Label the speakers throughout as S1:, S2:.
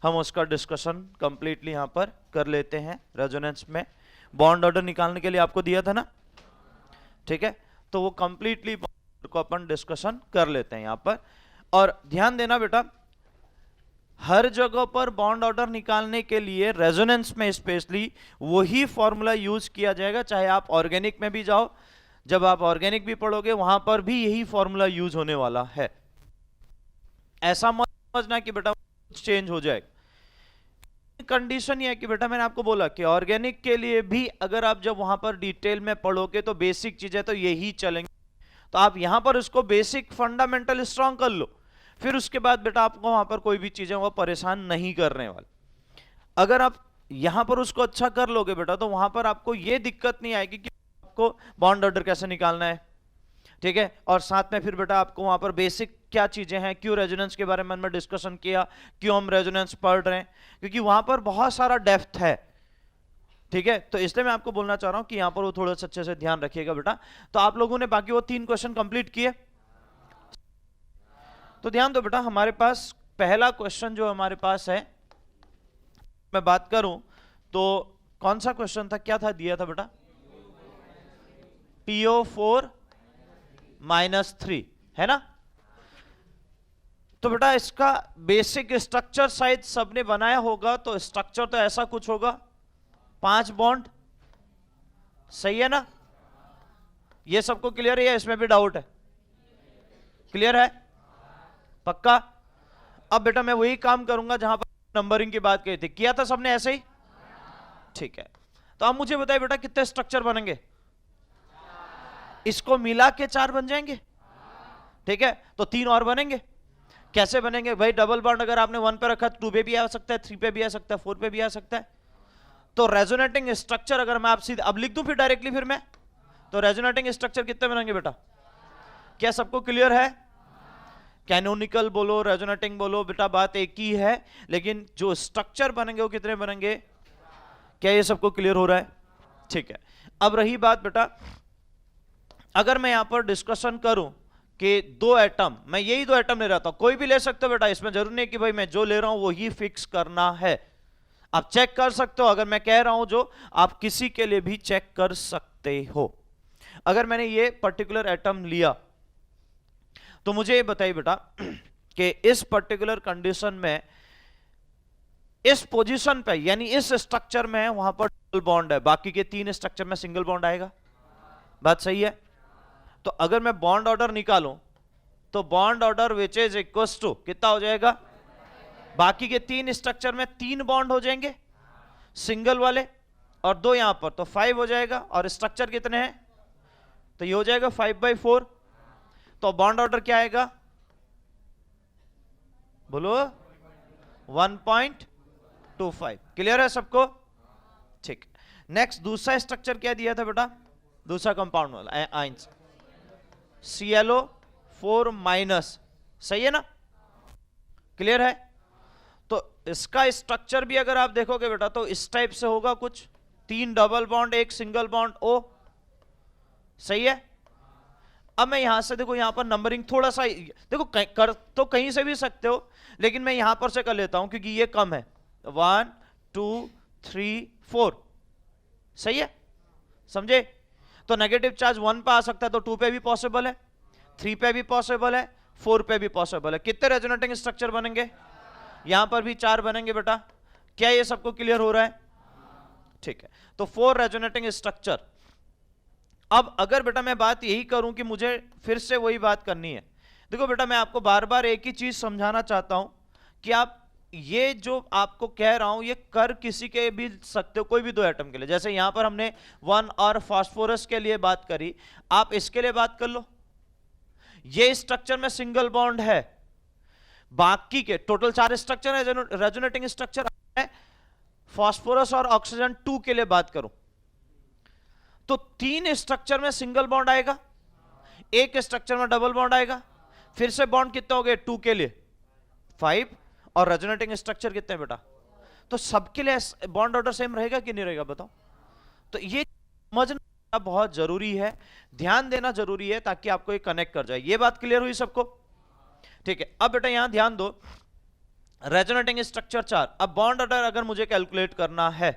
S1: हम उसका discussion completely यहां पर कर लेते हैं। रेजोनेंस में बॉन्ड ऑर्डर निकालने के लिए आपको दिया था ना, ठीक है, तो वो कंप्लीटली को अपन डिस्कशन कर लेते हैं यहां पर। और ध्यान देना बेटा, हर जगह पर बॉन्ड ऑर्डर निकालने के लिए रेजोनेंस में स्पेशली वही फॉर्मूला यूज किया जाएगा, चाहे आप ऑर्गेनिक में भी जाओ, जब आप ऑर्गेनिक भी पढ़ोगे वहां पर भी यही फॉर्मूला यूज होने वाला है। ऐसा मत समझना कि बेटा चेंज हो जाएगा। कंडीशन ये है कि बेटा मैंने आपको बोला कि ऑर्गेनिक के लिए भी अगर आप जब वहां पर डिटेल में पढ़ोगे तो बेसिक चीजें तो यही चलेंगे, तो आप यहां पर उसको बेसिक फंडामेंटल स्ट्रांग कर लो, फिर उसके बाद बेटा आपको वहां पर कोई भी चीजें वो परेशान नहीं करने वाले। अगर आप यहां पर उसको अच्छा कर लोगे बेटा तो वहां पर आपको ये दिक्कत नहीं आएगी कि आपको बॉन्ड ऑर्डर कैसे निकालना है, ठीक है। और साथ में फिर बेटा आपको वहां पर बेसिक क्या चीजें हैं, क्यों रेजोनेंस के बारे में डिस्कशन किया, क्यों हम रेजोनेंस पढ़ रहे हैं, क्योंकि वहां पर बहुत सारा डेप्थ है, ठीक है। तो इसलिए मैं आपको बोलना चाह रहा हूं कि यहां पर वो थोड़ा सा अच्छे से ध्यान रखिएगा बेटा। तो आप लोगों ने बाकी वो 3 क्वेश्चन कंप्लीट किए, तो ध्यान दो बेटा, हमारे पास पहला क्वेश्चन जो हमारे पास है, मैं बात करूं तो कौन सा क्वेश्चन था, क्या था दिया था बेटा, PO4 -3 है ना। तो बेटा इसका बेसिक स्ट्रक्चर शायद सबने बनाया होगा, तो स्ट्रक्चर तो ऐसा कुछ होगा, 5 बॉन्ड, सही है ना। ये सबको क्लियर है या इसमें भी डाउट है? क्लियर है, पक्का। अब बेटा मैं वही काम करूंगा जहां पर नंबरिंग की बात कही थी, किया था सबने ऐसे ही, ठीक है। तो अब मुझे बताइए बेटा कितने स्ट्रक्चर बनेंगे, इसको मिला के 4 बन जाएंगे, ठीक है। तो 3 और बनेंगे, कैसे बनेंगे भाई, डबल बॉन्ड अगर आपने 1 पे रखा 2 पे भी आ सकता है, 3 पे भी आ सकता है, 4 पे भी आ सकता है। तो रेजोनेटिंग स्ट्रक्चर अगर मैं आप सीधे अब लिख दूं फिर डायरेक्टली, फिर मैं तो रेजोनेटिंग स्ट्रक्चर कितने बनेंगे बेटा, क्या सबको क्लियर है? कैनोनिकल बोलो, रेजोनेटिंग बोलो, बेटा बात एक ही है, लेकिन जो स्ट्रक्चर बनेंगे वो कितने बनेंगे, क्या ये सबको क्लियर हो रहा है? ठीक है। अब रही बात बेटा, अगर मैं यहां पर डिस्कशन करूं कि 2 एटम, मैं यही 2 एटम ले रहा था, कोई भी ले सकते हो बेटा, इसमें जरूरी नहीं कि भाई मैं जो ले रहा हूं वो ही फिक्स करना है, आप चेक कर सकते हो। अगर मैं कह रहा हूं जो, आप किसी के लिए भी चेक कर सकते हो। अगर मैंने ये पर्टिकुलर एटम लिया तो मुझे ये बताइए बेटा कि इस पर्टिकुलर कंडीशन में इस पोजीशन पे, यानी इस स्ट्रक्चर में वहां पर डबल बॉन्ड है, बाकी के 3 स्ट्रक्चर में सिंगल बॉन्ड आएगा, बात सही है। तो अगर मैं बॉन्ड ऑर्डर निकालूं तो bond order which is equal to कितना हो जाएगा, बाकी के 3 स्ट्रक्चर में 3 बॉन्ड हो जाएंगे सिंगल वाले, और 2 यहां पर, तो 5 हो जाएगा। और स्ट्रक्चर कितने हैं, तो ये हो जाएगा 5/4। तो बॉन्ड ऑर्डर क्या आएगा, बोलो 1.25। क्लियर है सबको, ठीक। नेक्स्ट दूसरा स्ट्रक्चर क्या दिया था बेटा, दूसरा कंपाउंड वाला आइंस ClO4-, सही है ना, क्लियर है। तो इसका स्ट्रक्चर भी अगर आप देखोगे बेटा तो इस टाइप से होगा कुछ, 3 double bond, 1 single bond O, सही है। अब मैं यहां से देखो, यहां पर नंबरिंग थोड़ा सा देखो, कर तो कहीं से भी सकते हो, लेकिन मैं यहां पर से कर लेता हूं क्योंकि ये कम है, 1 2 3 4, सही है, समझे। तो नेगेटिव चार्ज 1 पे आ सकता है, तो 2 पे भी पॉसिबल है, 3 पे भी पॉसिबल है, 4 पे भी पॉसिबल है। कितने रेजोनेटिंग स्ट्रक्चर बनेंगे, यहां पर भी 4 बनेंगे बेटा, क्या ये सबको क्लियर हो रहा है? ठीक है। तो 4 रेजोनेटिंग स्ट्रक्चर। अब अगर बेटा मैं बात यही करूं कि मुझे फिर से वही बात करनी है, देखो बेटा मैं आपको बार बार एक ही चीज समझाना चाहता हूं कि आप ये जो आपको कह रहा हूं ये कर किसी के भी सकते हो, कोई भी 2 एटम के लिए। जैसे यहां पर हमने 1 और फास्फोरस के लिए बात करी, आप इसके लिए बात कर लो, ये स्ट्रक्चर में सिंगल बॉन्ड है, बाकी के टोटल 4 स्ट्रक्चर है रेजोनेटिंग स्ट्रक्चर है। फास्फोरस और ऑक्सीजन 2 के लिए बात करूं तो 3 स्ट्रक्चर में सिंगल बॉन्ड आएगा, 1 स्ट्रक्चर में डबल बॉन्ड आएगा, फिर से बॉन्ड कितने हो गए, 2 के लिए 5, और रेजोनेटिंग स्ट्रक्चर कितने हैं बेटा, तो सबके लिए बॉन्ड ऑर्डर सेम रहेगा कि नहीं रहेगा बताओ। तो ये समझना बहुत जरूरी है, ध्यान देना जरूरी है, ताकि आपको ये कनेक्ट कर जाए। ये बात क्लियर हुई सबको, ठीक है। अब बेटा यहां ध्यान दो, रेजोनेटिंग स्ट्रक्चर 4। अब बॉन्ड ऑर्डर अगर मुझे कैलकुलेट करना है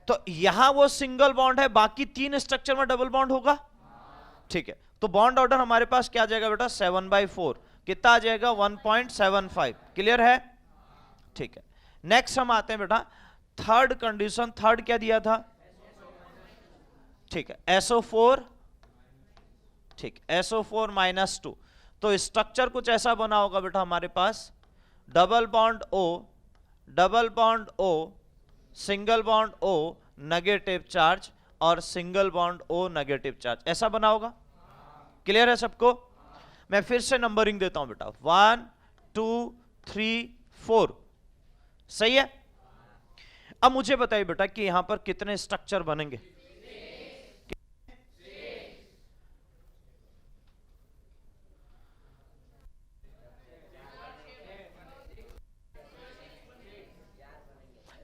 S1: तो यहां वो सिंगल बॉन्ड है, बाकी 3 स्ट्रक्चर में डबल बॉन्ड होगा। ठीक है, तो बॉन्ड ऑर्डर हमारे पास क्या आ जाएगा बेटा, 7/4, कितना आ जाएगा 1.75। क्लियर है? ठीक है, नेक्स्ट हम आते हैं बेटा थर्ड कंडीशन। थर्ड क्या दिया था? ठीक है, SO4, ठीक, SO4 -2। तो स्ट्रक्चर कुछ ऐसा बना होगा बेटा हमारे पास, double bond O, double bond O, single bond O, negative charge, और single bond O, negative charge, ऐसा बना होगा। क्लियर है सबको? मैं फिर से नंबरिंग देता हूं बेटा, 1 2 3 4। सही है? अब मुझे बताइए बेटा कि यहां पर कितने स्ट्रक्चर बनेंगे?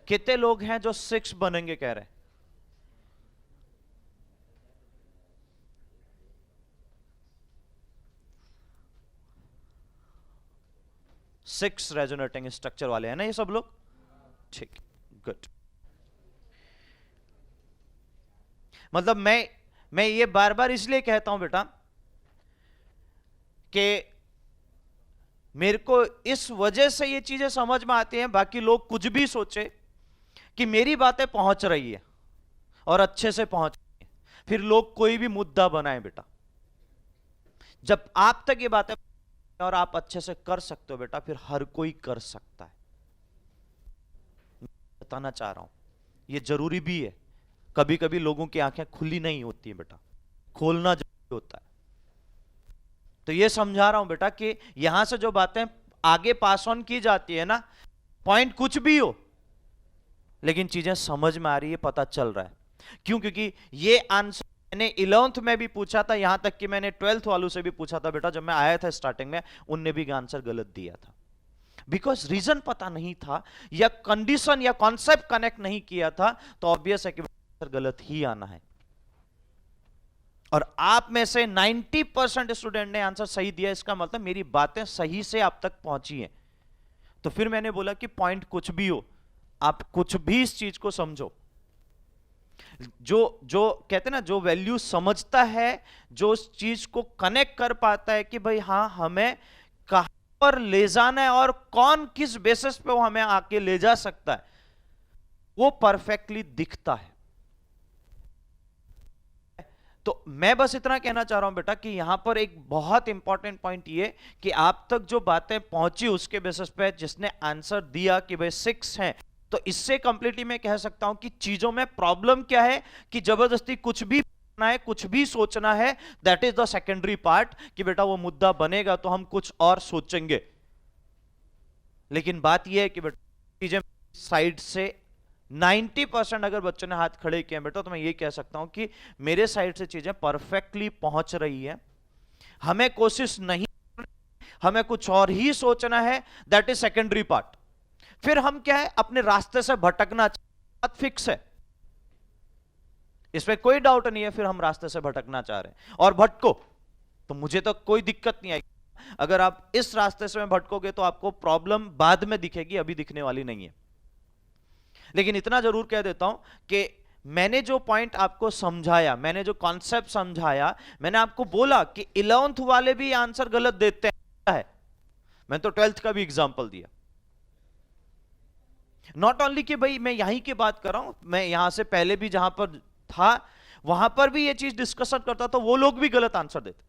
S1: कितने लोग हैं जो 6 बनेंगे कह रहे हैं? सिक्स रेजोनेटिंग स्ट्रक्चर वाले हैं ना ये सब लोग? ठीक, गुड। मतलब मैं ये बार बार इसलिए कहता हूं बेटा कि मेरे को इस वजह से ये चीजें समझ में आती हैं, बाकी लोग कुछ भी सोचे कि मेरी बातें पहुंच रही है और अच्छे से पहुंच रही है, फिर लोग कोई भी मुद्दा बनाए बेटा, जब आप तक ये बातें और आप अच्छे से कर सकते हो बेटा, फिर हर कोई कर सकता है। बताना चाह रहा हूं, ये जरूरी भी है। कभी कभी लोगों की आंखें खुली नहीं होती है बेटा, खोलना जरूरी होता है। तो ये समझा रहा हूं बेटा कि यहां से जो बातें आगे पास ऑन की जाती है ना, पॉइंट कुछ भी हो, लेकिन चीजें समझ में आ रही है, पता चल रहा है। क्यों? क्योंकि ये आंसर मैंने 11th में भी पूछा था, यहां तक कि मैंने 12th वालों से भी पूछा था बेटा, जब मैं आया था स्टार्टिंग में, उनने भी आंसर गलत दिया था। बिकॉज रीजन पता नहीं था या कंडीशन या कॉन्सेप्ट कनेक्ट नहीं किया था, तो ऑब्वियस है कि आंसर गलत ही आना है। और आप में से 90% स्टूडेंट ने आंसर सही दिया, इसका मतलब मेरी बातें सही से आप तक पहुंची हैं। तो फिर मैंने बोला कि पॉइंट कुछ भी हो, आप कुछ भी इस चीज को समझो। जो कहते हैं ना, जो वैल्यू समझता है, जो उस चीज को कनेक्ट कर पाता है कि भाई हाँ हमें कहां पर ले जाना है और कौन किस बेसिस पे वो हमें आके ले जा सकता है, वो परफेक्टली दिखता है। तो मैं बस इतना कहना चाह रहा हूं बेटा कि यहां पर एक बहुत इंपॉर्टेंट पॉइंट ये कि आप तक जो बातें पहुंची उसके बेसिस पे जिसने आंसर दिया कि भाई 6 हैं, तो इससे कंप्लीटली मैं कह सकता हूं कि चीजों में प्रॉब्लम क्या है कि जबरदस्ती कुछ भी करना है, कुछ भी सोचना है, that is the secondary part, कि बेटा वो मुद्दा बनेगा तो हम कुछ और सोचेंगे। लेकिन बात यह है कि बेटा चीजें साइड से 90% अगर बच्चों ने हाथ खड़े किए बेटा, तो मैं ये कह सकता हूं कि मेरे साइड से चीजें परफेक्टली पहुंच रही है। हमें कोशिश नहीं, हमें कुछ और ही सोचना है, दैट इज सेकेंडरी पार्ट। फिर हम क्या है, अपने रास्ते से भटकना बात फिक्स है, इसमें कोई डाउट नहीं है। फिर हम रास्ते से भटकना चाह रहे हैं और भटको, तो मुझे तो कोई दिक्कत नहीं आएगी। अगर आप इस रास्ते से भटकोगे तो आपको प्रॉब्लम बाद में दिखेगी, अभी दिखने वाली नहीं है। लेकिन इतना जरूर कह देता हूं कि मैंने जो पॉइंट आपको समझाया, मैंने जो कॉन्सेप्ट समझाया, मैंने आपको बोला कि 11th वाले भी आंसर गलत देते हैं, मैं तो 12th का भी एग्जांपल दिया। नॉट ओनली कि भाई मैं यहीं की बात कर रहा हूं, मैं यहां से पहले भी जहां पर था वहां पर भी ये चीज डिस्कशन करता था, वो लोग भी गलत आंसर देते थे।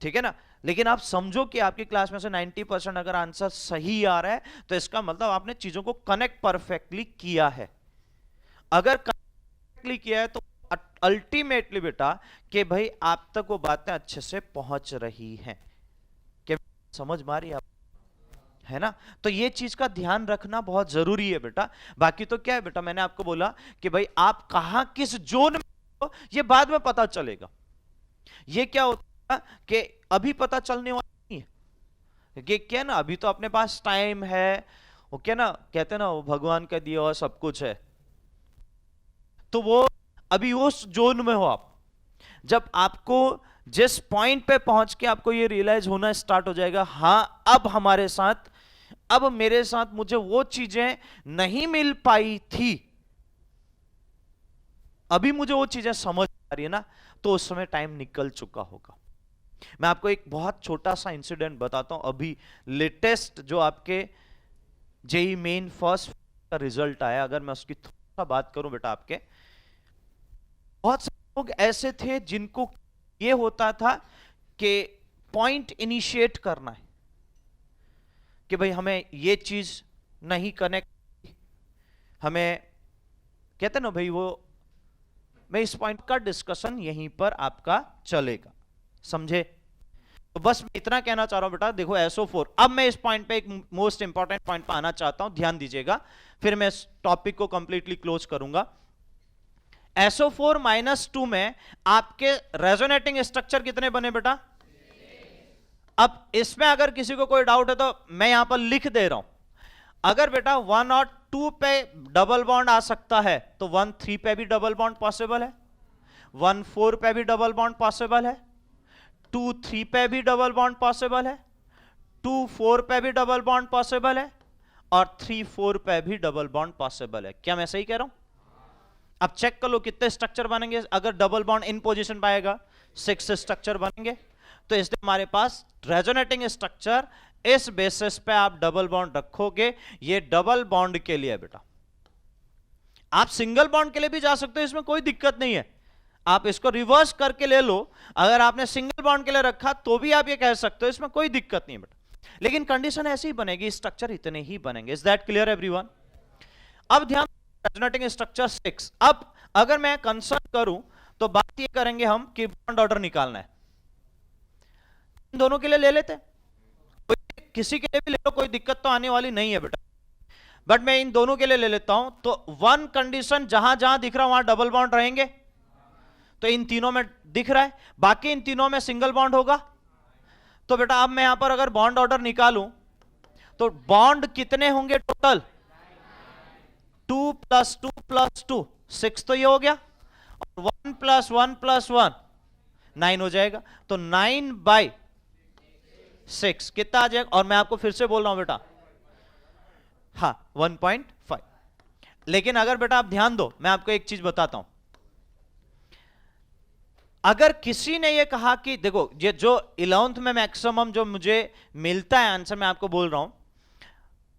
S1: ठीक है ना? लेकिन आप समझो कि आपकी क्लास में से 90% अगर आंसर सही आ रहा है, तो इसका मतलब आपने चीजों को कनेक्ट परफेक्टली किया है। अगर कनेक्टली किया है तो अल्टीमेटली बेटा कि भाई आप तक वो बातें अच्छे से पहुंच रही हैं। क्या समझ में आ रही है आप? है ना? तो ये चीज का ध्यान रखना बहुत जरूरी है बेटा। बाकी तो क्या है बेटा, मैंने आपको बोला कि भाई आप कहां किस जोन में हो ये बाद में पता चलेगा। ये क्या होता है कि अभी पता चलने वाला नहीं है कि क्या ना, अभी तो अपने पास टाइम है, वो क्या ना कहते हैं ना, वो भगवान का दिया हुआ सब कुछ है। तो वो अभी उस जोन में हो आप, जब आपको जिस पॉइंट पे पहुंच के आपको ये रियलाइज होना स्टार्ट हो जाएगा, हाँ अब हमारे साथ, अब मेरे साथ मुझे वो चीजें नहीं मिल पाई थी, अभी मुझे वो चीजें समझ आ रही है ना, तो उस समय टाइम निकल चुका होगा। मैं आपको एक बहुत छोटा सा इंसिडेंट बताता हूं। अभी लेटेस्ट जो आपके जेई मेन फर्स्ट का रिजल्ट आया, अगर मैं उसकी थोड़ा सा बात करूं बेटा, आपके बहुत से लोग ऐसे थे जिनको ये होता था कि पॉइंट इनिशिएट करना है, कि भाई हमें ये चीज नहीं कनेक्ट, हमें कहते ना भाई वो, मैं इस पॉइंट का डिस्कशन यहीं पर आपका चलेगा, समझे? तो बस मैं इतना कहना चाह रहा हूं बेटा, देखो SO4, अब मैं इस पॉइंट पे एक मोस्ट इंपॉर्टेंट पॉइंट पे आना चाहता हूं, ध्यान दीजिएगा, फिर मैं इस टॉपिक को कंप्लीटली क्लोज करूंगा। SO4 -2 में आपके रेजोनेटिंग स्ट्रक्चर कितने बने बेटा? अब इसमें अगर किसी को कोई डाउट है तो मैं यहां पर लिख दे रहा हूं। अगर बेटा 1 और 2 पे डबल बॉन्ड आ सकता है, तो 1 3 पे भी डबल बॉन्ड पॉसिबल है, 1 4 पे भी डबल बॉन्ड पॉसिबल है, 2 3 पे भी डबल बॉन्ड पॉसिबल है, 2 4 पे भी डबल बॉन्ड पॉसिबल है, और 3 4 पे भी डबल बॉन्ड पॉसिबल है। क्या मैं सही कह रहा हूं? अब चेक कर लो कितने स्ट्रक्चर बनेंगे। अगर डबल बॉन्ड इन पोजीशन पाएगा 6 स्ट्रक्चर बनेंगे, तो इसलिए हमारे पास रेजोनेटिंग स्ट्रक्चर, इस बेसिस पे आप डबल बॉन्ड रखोगे। ये डबल बॉन्ड के लिए बेटा, आप सिंगल बॉन्ड के लिए भी जा सकते हो, इसमें कोई दिक्कत नहीं है, आप इसको रिवर्स करके ले लो। अगर आपने सिंगल बॉन्ड के लिए रखा तो भी आप ये कह सकते हो, इसमें कोई दिक्कत नहीं बेटा, लेकिन कंडीशन ऐसी ही बनेगी, स्ट्रक्चर इतने ही बनेंगे। Is that clear everyone? अब ध्यान, रेजोनेटिंग स्ट्रक्चर 6। अब अगर मैं कंसर्न करूं तो बात ये करेंगे हम कि बॉन्ड ऑर्डर निकालना है। इन दोनों के लिए ले लेते हैं, किसी के लिए भी ले लो, कोई दिक्कत तो आने वाली नहीं है बेटा, बट मैं इन दोनों के लिए ले लेता हूं। तो वन कंडीशन, जहां जहां दिख रहा है वहां डबल बॉन्ड रहेंगे, तो इन तीनों में दिख रहा है, बाकी इन तीनों में सिंगल बॉन्ड होगा। तो बेटा अब मैं यहां पर अगर बॉन्ड ऑर्डर निकालूं तो बॉन्ड कितने होंगे टोटल? 2 + 2 + 2 6 तो ये हो गया, और 1 + 1 + 1 9 हो जाएगा। तो 9/6 कितना आ जाएगा? और मैं आपको फिर से बोल रहा हूं बेटा, हाँ 1.5। लेकिन अगर बेटा आप ध्यान दो, मैं आपको एक चीज बताता हूं, अगर किसी ने ये कहा कि देखो ये जो 11th में मैक्सिमम जो मुझे मिलता है आंसर, मैं आपको बोल रहा हूं,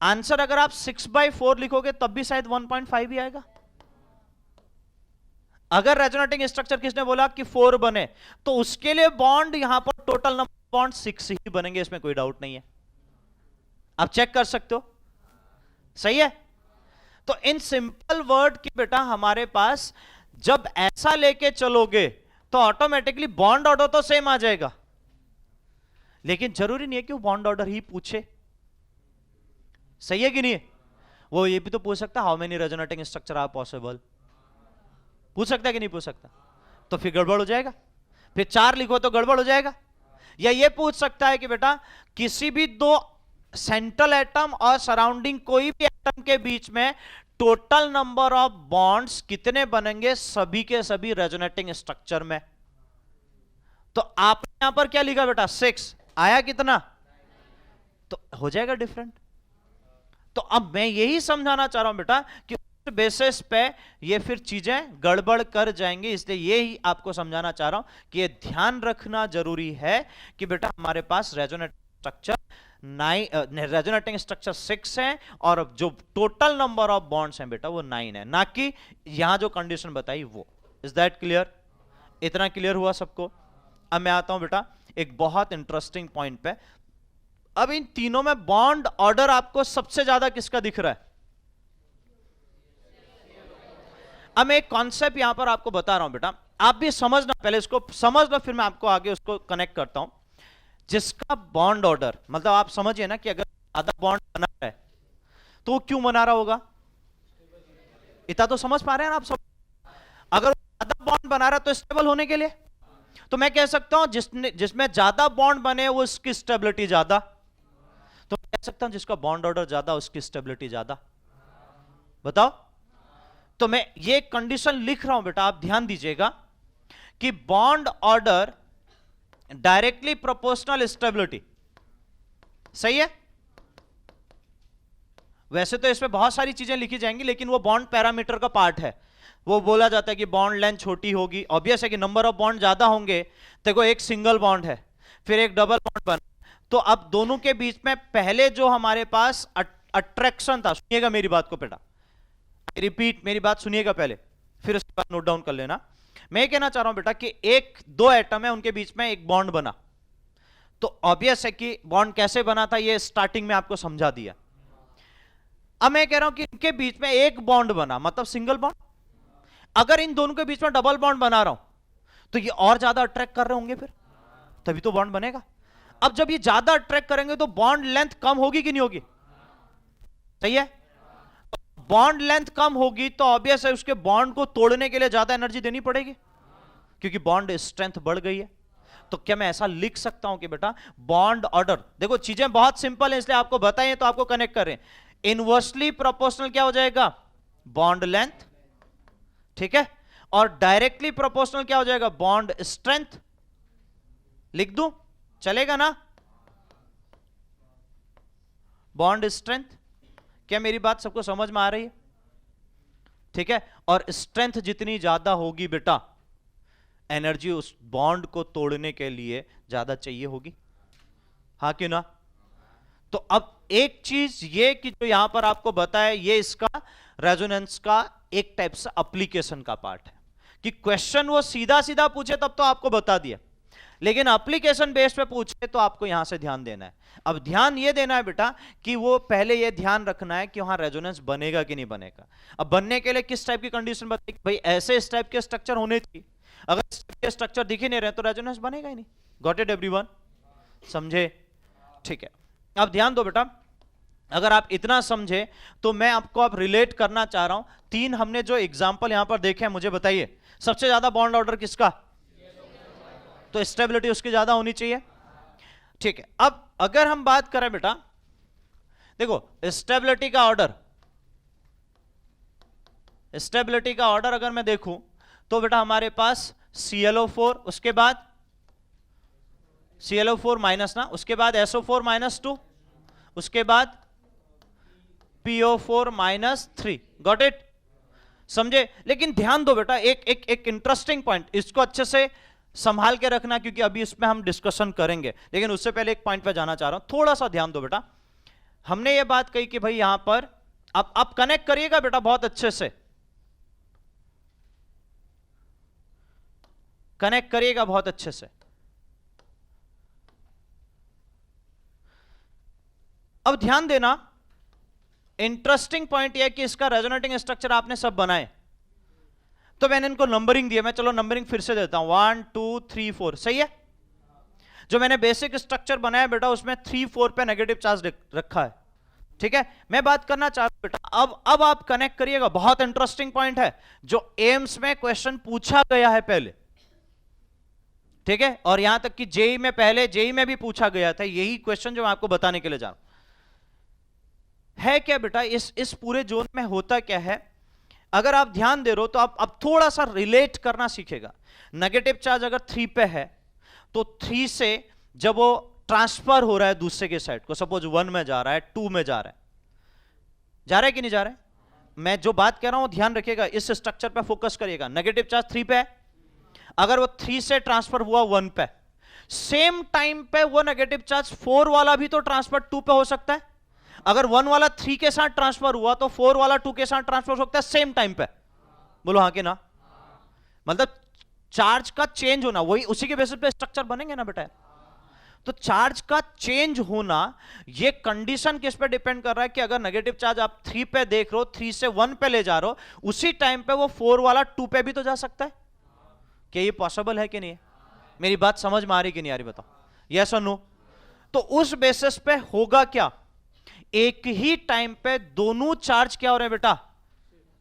S1: आंसर अगर आप 6/4 लिखोगे तब भी शायद 1.5 ही आएगा। अगर रेजोनेटिंग स्ट्रक्चर किसने बोला कि 4 बने, तो उसके लिए बॉन्ड यहां पर टोटल नंबर बॉन्ड 6 ही बनेंगे, इसमें कोई डाउट नहीं है, आप चेक कर सकते हो, सही है? तो इन सिंपल वर्ड की बेटा हमारे पास जब ऐसा लेके चलोगे तो ऑटोमेटिकली बॉन्ड ऑर्डर तो सेम आ जाएगा, लेकिन जरूरी नहीं है कि वो बॉन्ड ऑर्डर ही पूछे, सही है कि नहीं? वो ये भी तो पूछ सकता, how many resonating structure are possible, पूछ सकता है कि नहीं पूछ सकता? तो फिर गड़बड़ हो जाएगा, फिर 4 लिखो तो गड़बड़ हो जाएगा। या ये पूछ सकता है कि बेटा किसी भी दो सेंट्रल एटम और सराउंडिंग कोई भी एटम के बीच में टोटल नंबर ऑफ बॉन्ड्स कितने बनेंगे सभी के सभी रेजोनेटिंग स्ट्रक्चर में। तो आपने यहां पर क्या लिखा बेटा? 6 आया कितना? तो हो जाएगा डिफरेंट। तो अब मैं यही समझाना चाह रहा हूं बेटा कि उस बेसिस पे ये फिर चीजें गड़बड़ कर जाएंगी, इसलिए यही आपको समझाना चाह रहा हूं कि ये ध्यान रखना जरूरी है कि बेटा हमारे पास रेजोनेटिंग स्ट्रक्चर 6 है, और जो टोटल नंबर ऑफ बॉन्ड्स हैं बेटा वो 9 है, ना कि यहां जो कंडीशन बताई वो। Is that clear? इतना क्लियर हुआ सबको? अब मैं आता हूं बेटा एक बहुत इंटरेस्टिंग पॉइंट पे। अब इन तीनों में बॉन्ड ऑर्डर आपको सबसे ज्यादा किसका दिख रहा है? अब मैं एक कॉन्सेप्ट यहां पर आपको बता रहा हूं बेटा, आप भी समझना, पहले इसको समझ लो, फिर मैं आपको आगे उसको कनेक्ट करता हूं। जिसका बॉन्ड ऑर्डर, मतलब आप समझिए ना कि अगर ज्यादा बॉन्ड बना रहा है तो वो क्यों बना रहा होगा? इतना तो समझ पा रहे हैं ना आप सब? अगर ज्यादा बॉन्ड बना रहा है तो स्टेबल होने के लिए, तो मैं कह सकता हूं जिसमें ज्यादा बॉन्ड बने वो उसकी स्टेबिलिटी ज्यादा, तो मैं कह सकता हूं जिसका बॉन्ड ऑर्डर ज्यादा उसकी स्टेबिलिटी ज्यादा। बताओ? तो मैं ये कंडीशन लिख रहा हूं बेटा, आप ध्यान दीजिएगा कि bond order directly proportional stability, सही है। वैसे तो इसमें बहुत सारी चीजें लिखी जाएंगी, लेकिन वो बॉन्ड पैरामीटर का पार्ट है। वो बोला जाता है कि बॉन्ड लेंथ छोटी होगी, ऑब्वियस है कि नंबर ऑफ बॉन्ड ज्यादा होंगे। देखो एक सिंगल बॉन्ड है, फिर एक डबल बॉन्ड बना, तो अब दोनों के बीच में पहले जो हमारे पास अट्रैक्शन था, सुनिएगा मेरी बात को बेटा, रिपीट मेरी बात सुनिएगा पहले, फिर उसके बाद नोट डाउन कर लेना। मैं ये कहना चाह रहा हूं बेटा कि एक दो एटम है, उनके बीच में एक बॉन्ड बना, तो ऑब्वियस है कि बॉन्ड कैसे बना था ये स्टार्टिंग में आपको समझा दिया। अब मैं कह रहा हूं कि इनके बीच में एक बॉन्ड बना, मतलब सिंगल बॉन्ड। अगर इन दोनों के बीच में डबल बॉन्ड बना रहा हूं तो ये और ज्यादा अट्रैक्ट कर रहे होंगे, फिर तभी तो बॉन्ड बनेगा। अब जब ये ज्यादा अट्रैक्ट करेंगे तो बॉन्ड लेंथ कम होगी कि नहीं होगी, सही है। बॉन्ड लेंथ कम होगी तो ऑब्वियस है उसके बॉन्ड को तोड़ने के लिए ज्यादा एनर्जी देनी पड़ेगी, क्योंकि बॉन्ड स्ट्रेंथ बढ़ गई है। तो क्या मैं ऐसा लिख सकता हूं कि बेटा बॉन्ड ऑर्डर, देखो चीजें बहुत सिंपल है इसलिए आपको बताएं तो आपको कनेक्ट करें, इनवर्सली प्रोपोर्शनल क्या हो जाएगा, बॉन्ड लेंथ, ठीक है, और डायरेक्टली प्रोपोर्शनल क्या हो जाएगा, बॉन्ड स्ट्रेंथ। लिख दूं, चलेगा ना, बॉन्ड स्ट्रेंथ। क्या मेरी बात सबको समझ में आ रही है, ठीक है। और स्ट्रेंथ जितनी ज्यादा होगी बेटा, एनर्जी उस बॉन्ड को तोड़ने के लिए ज्यादा चाहिए होगी, हाँ कि ना। तो अब एक चीज ये कि जो यहां पर आपको बताया, ये इसका रेजोनेंस का एक टाइप से एप्लीकेशन का पार्ट है, कि क्वेश्चन वो सीधा सीधा पूछे तब तो आपको बता दिया, लेकिन एप्लीकेशन बेस पे पूछे तो आपको यहां से ध्यान देना है। अब ध्यान ये देना है बेटा कि वो पहले ये ध्यान रखना है कि वहां रेजोनेंस बनेगा कि नहीं बनेगा। अब बनने के लिए किस टाइप की कंडीशन बताइए, भाई ऐसे इस टाइप के स्ट्रक्चर होने चाहिए, अगर इस टाइप के स्ट्रक्चर दिख ही नहीं रहे तो रेजोनेंस बनेगा ही नहीं। गॉट इट एवरीवन, समझे, ठीक है। अब ध्यान दो बेटा, अगर आप इतना समझे तो मैं आपको अब रिलेट करना चाह रहा हूं। तीन हमने जो एग्जांपल यहां पर देखे हैं, मुझे बताइए सबसे ज्यादा बॉन्ड ऑर्डर किसका, तो स्टेबिलिटी उसकी ज्यादा होनी चाहिए, ठीक है। अब अगर हम बात करें बेटा, देखो स्टेबिलिटी का ऑर्डर, स्टेबिलिटी का ऑर्डर अगर मैं देखूं तो बेटा हमारे पास ClO4, उसके बाद ClO4 माइनस ना, उसके बाद SO4 -2, उसके बाद PO4 -3। गॉट इट, समझे। लेकिन ध्यान दो बेटा, एक इंटरेस्टिंग पॉइंट, इसको अच्छे से संभाल के रखना क्योंकि अभी इसमें हम डिस्कशन करेंगे, लेकिन उससे पहले एक पॉइंट पे जाना चाह रहा हूं, थोड़ा सा ध्यान दो बेटा। हमने ये बात कही कि भाई यहां पर आप कनेक्ट करिएगा बेटा बहुत अच्छे से, कनेक्ट करिएगा बहुत अच्छे से। अब ध्यान देना, इंटरेस्टिंग पॉइंट यह कि इसका रेजोनेटिंग स्ट्रक्चर आपने सब बनाए, तो मैंने इनको नंबरिंग दिया, मैं चलो नंबरिंग फिर से देता हूं, 1 2 3 4, सही है। जो मैंने बेसिक स्ट्रक्चर बनाया बेटा उसमें 3 4 पे नेगेटिव चार्ज रखा है, ठीक है। मैं बात करना चाहता हूं बेटा, अब आप कनेक्ट करिएगा, बहुत इंटरेस्टिंग पॉइंट है जो एम्स में क्वेश्चन पूछा गया है पहले, ठीक है, और यहां तक कि जेई में, पहले जेई में भी पूछा गया था यही क्वेश्चन जो मैं आपको बताने के लिए जा रहा हूं। है क्या बेटा, इस पूरे जोन में होता क्या है, अगर आप ध्यान दे रहे हो तो आप अब थोड़ा सा रिलेट करना सीखेगा। नेगेटिव चार्ज अगर 3 पे है तो 3 से जब वो ट्रांसफर हो रहा है दूसरे के साइड को, सपोज 1 में जा रहा है, 2 में जा रहा है कि नहीं जा रहा है। मैं जो बात कह रहा हूं ध्यान रखिएगा, इस स्ट्रक्चर पे फोकस करिएगा। नेगेटिव चार्ज 3 पे है, अगर वो 3 से ट्रांसफर हुआ 1 पे, सेम टाइम पे वो नेगेटिव चार्ज 4 वाला भी तो ट्रांसफर 2 पे हो सकता है। अगर 1 वाला 3 के साथ ट्रांसफर हुआ तो 4 वाला 2 के साथ ट्रांसफर हो सकता है सेम टाइम पे, बोलो हाँ कि ना। मतलब चार्ज का चेंज होना, वही उसी के बेसिस पे स्ट्रक्चर बनेंगे ना बेटा। तो चार्ज का चेंज होना, ये कंडीशन किस पे डिपेंड कर रहा है कि अगर नेगेटिव चार्ज आप 3 पे देख रहे हो, 3 से 1 पे ले जा रहे हो, उसी टाइम पे वो 4 वाला 2 पे भी तो जा सकता है। क्या ये पॉसिबल है कि नहीं है? मेरी बात समझ में आ रही कि नहीं आ रही बताओ, यस और नो। तो उस बेसिस पे होगा क्या, एक ही टाइम पे दोनों चार्ज क्या हो रहे हैं बेटा,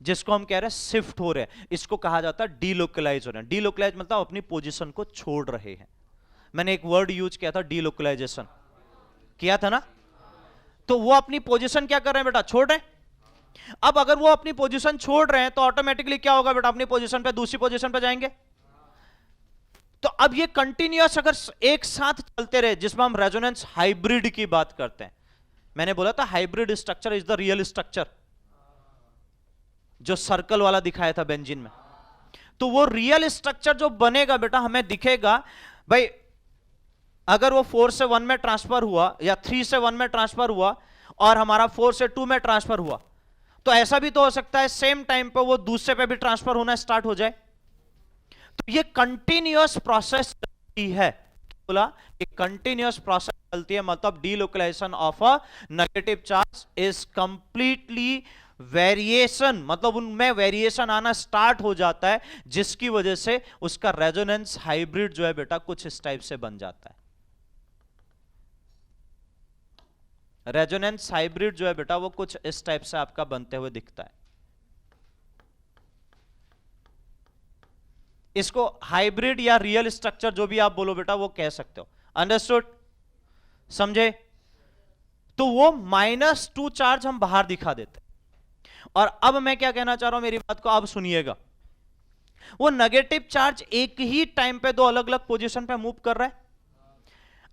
S1: जिसको हम कह रहे हैं शिफ्ट हो रहे हैं, इसको कहा जाता है डीलोकलाइज हो रहे हैं। डीलोकलाइज मतलब अपनी पोजीशन को छोड़ रहे हैं। मैंने एक वर्ड यूज किया था डीलोकलाइजेशन, किया था ना। तो वो अपनी पोजीशन क्या कर रहे हैं बेटा, छोड़ रहे हैं। अब अगर वो अपनी पोजीशन छोड़ रहे हैं तो ऑटोमेटिकली क्या होगा बेटा, अपनी पोजीशन पे दूसरी पोजीशन पे जाएंगे। तो अब ये कंटिन्यूअस अगर एक साथ चलते रहे, जिसमें हम रेजोनेंस हाइब्रिड की बात करते हैं, मैंने बोला था hybrid structure is the real structure, जो सर्कल वाला दिखाया था बेंजीन में। तो वो रियल स्ट्रक्चर जो बनेगा बेटा, हमें दिखेगा भाई, अगर वो 4 से 1 में ट्रांसफर हुआ या 3 से 1 में ट्रांसफर हुआ और हमारा 4 से 2 में ट्रांसफर हुआ, तो ऐसा भी तो हो सकता है सेम टाइम पे वो दूसरे पे भी ट्रांसफर होना स्टार्ट हो जाए। तो ये कंटिन्यूअस प्रोसेस चलती है, बोला एक कंटिन्यूअस प्रोसेस चलती है, मतलब delocalisation of a negative charge is completely variation, मतलब उनमें वेरिएशन आना स्टार्ट हो जाता है, जिसकी वजह से उसका रेजोनेंस हाइब्रिड जो है बेटा कुछ इस टाइप से बन जाता है। रेजोनेंस हाइब्रिड जो है बेटा वो कुछ इस टाइप से आपका बनते हुए दिखता है। इसको हाइब्रिड या रियल स्ट्रक्चर जो भी आप बोलो बेटा वो कह सकते हो। अंडरस्टूड? समझे? तो वो -2 चार्ज हम बाहर दिखा देते। और अब मैं क्या कहना चाह रहा हूं, मेरी बात को अब सुनिएगा। वो नेगेटिव चार्ज एक ही टाइम पे दो अलग अलग पोजीशन पे मूव कर रहा है।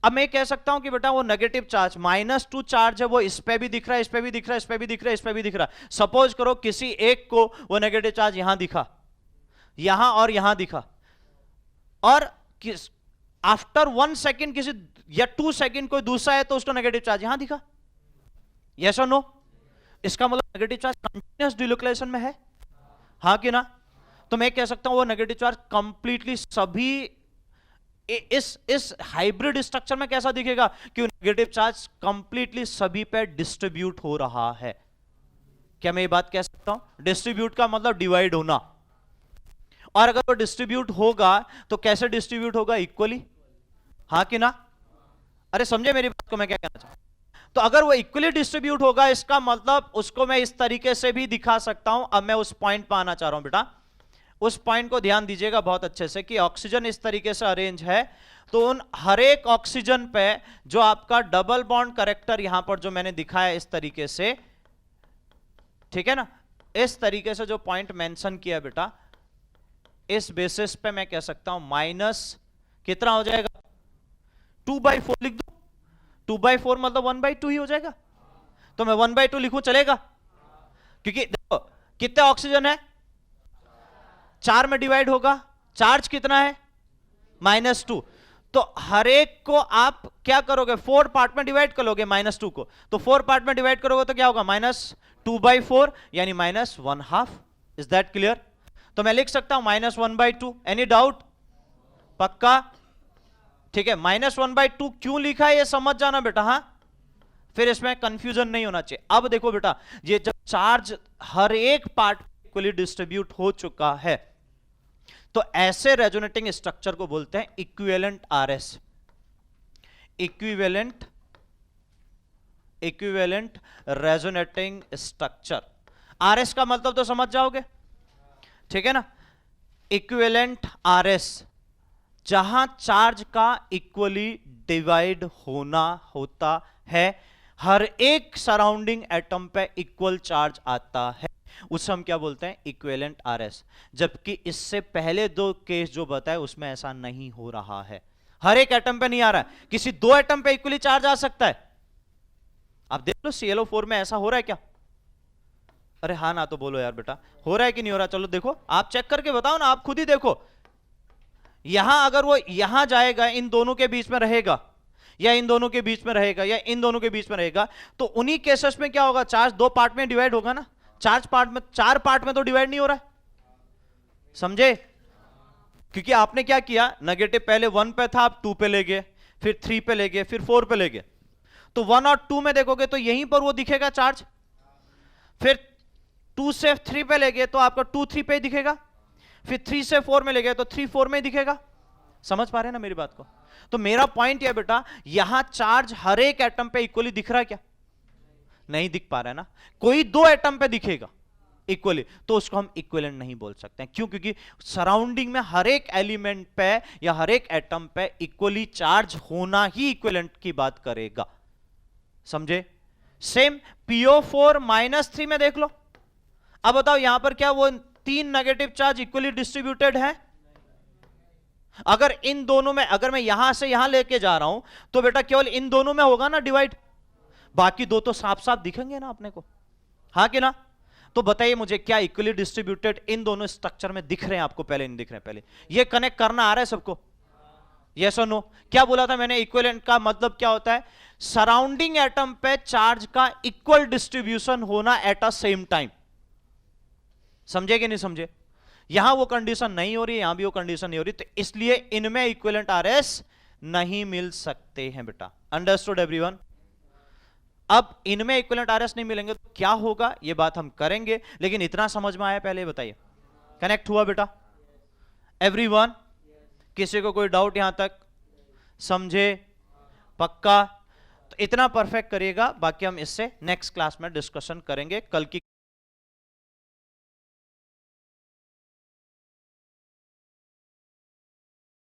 S1: अब मैं कह सकता हूं कि बेटा वो नेगेटिव चार्ज -2 चार्ज है, वो इस पे भी दिख रहा है, इस पे भी दिख रहा है, इस पे भी दिख रहा है, इस पे भी दिख रहा है। सपोज करो किसी एक को वो नेगेटिव चार्ज यहां दिखा, यहां और यहां दिखा, और आफ्टर 1 सेकेंड किसी या 2 सेकेंड कोई दूसरा है तो उसको नेगेटिव चार्ज यहां दिखा। यस और नो? इसका मतलब नेगेटिव चार्ज कंटिन्यूअस डिलोकलाइजेशन में है, हाँ कि ना? तो मैं कह सकता हूं वो नेगेटिव चार्ज कंप्लीटली सभी इस हाइब्रिड स्ट्रक्चर में कैसा दिखेगा कि नेगेटिव चार्ज कंप्लीटली सभी पे डिस्ट्रीब्यूट हो रहा है। क्या मैं ये बात कह सकता हूं? डिस्ट्रीब्यूट का मतलब डिवाइड होना, और अगर वो डिस्ट्रीब्यूट होगा तो कैसे डिस्ट्रीब्यूट होगा? इक्वली, हाँ कि ना? अरे समझे मेरी बात को मैं क्या कहना चाहता हूं? तो अगर वो इक्वली डिस्ट्रीब्यूट होगा, इसका मतलब उसको मैं इस तरीके से भी दिखा सकता हूं। अब मैं उस पॉइंट पर आना चाह रहा हूं बेटा, उस पॉइंट को ध्यान दीजिएगा बहुत अच्छे से कि ऑक्सीजन इस तरीके से अरेंज है, तो उन हर एक ऑक्सीजन पे जो आपका डबल बॉन्ड करेक्टर यहां पर जो मैंने दिखाया इस तरीके से, ठीक है ना, इस तरीके से जो पॉइंट मेंशन किया बेटा, इस बेसिस पे मैं कह सकता हूं माइनस कितना हो जाएगा? 2/4 लिख दो। 2/4 मतलब 1/2 ही हो जाएगा। तो मैं 1/2 लिखूं, चलेगा? क्योंकि देखो कितने ऑक्सीजन है, 4 में डिवाइड होगा, चार्ज कितना है? -2। तो हर एक को आप क्या करोगे? 4 पार्ट में डिवाइड कर लोगे -2 को, तो 4 पार्ट में डिवाइड करोगे तो क्या होगा? -2/4 यानी -1/2। Is that clear? तो मैं लिख सकता हूं -1/2। Any doubt? पक्का? ठीक है, -1/2 क्यों लिखा है ये समझ जाना बेटा, हाँ? फिर इसमें कंफ्यूजन नहीं होना चाहिए। अब देखो बेटा, ये जब चार्ज हर एक पार्ट इक्वली डिस्ट्रीब्यूट हो चुका है, तो ऐसे रेजोनेटिंग स्ट्रक्चर को बोलते हैं equivalent RS, equivalent resonating structure. RS का मतलब तो समझ जाओगे, ठीक है ना? इक्विवेलेंट आरएस, जहां चार्ज का इक्वली डिवाइड होना होता है, हर एक सराउंडिंग एटम पे इक्वल चार्ज आता है, उसे हम क्या बोलते हैं? Equivalent RS. जबकि इससे पहले दो केस जो बताए उसमें ऐसा नहीं हो रहा है, हर एक एटम पे नहीं आ रहा है, किसी 2 एटम पे इक्वली चार्ज आ सकता है। आप देख लो ClO4 में ऐसा हो रहा है क्या? अरे हाँ ना तो बोलो यार बेटा, हो रहा है कि नहीं हो रहा? चलो देखो, आप चेक करके बताओ ना, आप खुद ही देखो। यहां अगर वो यहां जाएगा, इन दोनों के बीच में रहेगा, या इन दोनों के बीच में रहेगा, या इन दोनों के बीच में रहेगा, तो उन्हीं केसेस में क्या होगा? चार्ज 2 पार्ट में डिवाइड होगा ना। चार्ज पार्ट में, 4 पार्ट में तो डिवाइड नहीं हो रहा है, समझे? क्योंकि आपने क्या किया, नेगेटिव पहले 1 पे था, आप 2 पे ले गए, फिर 3 पे ले गए, फिर 4 पे ले गए। तो 1 और 2 में देखोगे तो यहीं पर वो दिखेगा चार्ज, फिर 2 से 3 पे ले गए तो आपका 2 3 पे ही दिखेगा, फिर 3 से 4 में ले गए तो 3 4 में ही दिखेगा। समझ पा रहे हैं ना मेरी बात को? तो मेरा पॉइंट यह बेटा, यहां चार्ज हर एक एटम पे इक्वली दिख रहा है क्या? नहीं दिख पा रहा है ना। कोई 2 एटम पे दिखेगा इक्वली, तो उसको हम इक्विवेलेंट नहीं बोल सकते हैं। क्यों? क्योंकि सराउंडिंग में हर एक एलिमेंट पे या हर एक एटम पे इक्वली चार्ज होना ही इक्विवेलेंट की बात करेगा, समझे? सेम PO4 -3 में देख लो। अब बताओ यहां पर क्या वो 3 नेगेटिव चार्ज इक्वली डिस्ट्रीब्यूटेड है? अगर इन दोनों में, अगर मैं यहां से यहां लेके जा रहा हूं तो बेटा केवल इन दोनों में होगा ना डिवाइड, बाकी दो तो साफ साफ दिखेंगे ना अपने को, हाँ कि ना? तो बताइए मुझे, क्या इक्वली डिस्ट्रीब्यूटेड इन दोनों स्ट्रक्चर में दिख रहे हैं आपको? पहले नहीं दिख रहे हैं? पहले ये कनेक्ट करना आ रहा है सबको? यस और नो? क्या बोला था मैंने? इक्विवेलेंट का मतलब क्या होता है? सराउंडिंग एटम पे चार्ज का इक्वल डिस्ट्रीब्यूशन होना एट अ सेम टाइम। समझे कि नहीं समझे? यहां वो कंडीशन नहीं हो रही, यहां भी वो कंडीशन नहीं हो रही, तो इसलिए इनमें इक्विवेलेंट आरएस नहीं मिल सकते हैं बेटा। Understood everyone? अब इनमें इक्विवेलेंट आरएस नहीं मिलेंगे तो क्या होगा, ये बात हम करेंगे, लेकिन इतना समझ में आया पहले बताइए? कनेक्ट हुआ बेटा एवरीवन? किसी को कोई डाउट यहां तक? समझे? पक्का? तो इतना परफेक्ट करिएगा, बाकी हम इससे नेक्स्ट क्लास में डिस्कशन करेंगे। कल की